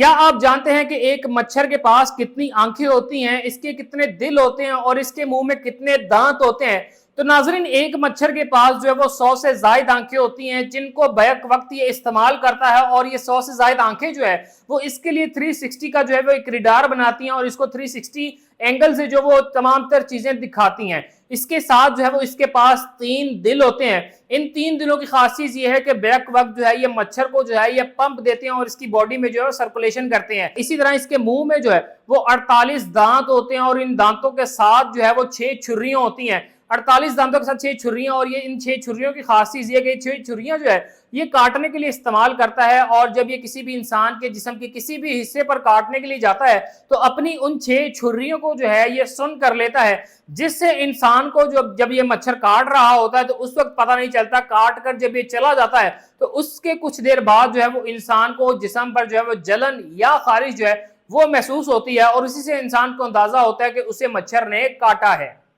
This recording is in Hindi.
क्या आप जानते हैं कि एक मच्छर के पास कितनी आंखें होती हैं, इसके कितने दिल होते हैं और इसके मुंह में कितने दांत होते हैं? तो नाजरीन, एक मच्छर के पास जो है वो 100 से ज्यादा आंखें होती हैं जिनको बैक वक्त ये इस्तेमाल करता है, और ये 100 से ज्यादा आंखें जो है वो इसके लिए 360 का जो है वो एक रिडार बनाती हैं और इसको 360 एंगल से जो वो तमाम तर चीजें दिखाती हैं। इसके साथ जो है वो इसके पास 3 दिल होते हैं। इन 3 दिलों की खासियत ये है कि बैक वक्त जो है ये मच्छर को जो है ये पंप देते हैं और इसकी बॉडी में जो है सर्कुलेशन करते हैं। इसी तरह इसके मुंह में जो है वो 48 दांत होते हैं और इन दांतों के साथ जो है वो 6 छुरियां होती हैं। 48 दांतों के साथ 6 छुरियां, और ये इन 6 छुरियों की खासियत ये कि 6 छुरियां जो है ये काटने के लिए इस्तेमाल करता है, और जब ये किसी भी इंसान के जिस्म के किसी भी हिस्से पर काटने के लिए जाता है तो अपनी उन 6 छुरियों को जो है ये सुन कर लेता है, जिससे इंसान को जब ये मच्छर काट रहा होता है तो उस वक्त पता नहीं चलता। काट कर जब ये चला जाता है तो उसके कुछ देर बाद जो है वो इंसान को जिस्म पर जो है वो जलन या खारिश जो है वो महसूस होती है, और उसी से इंसान को अंदाजा होता है कि उसे मच्छर ने काटा है।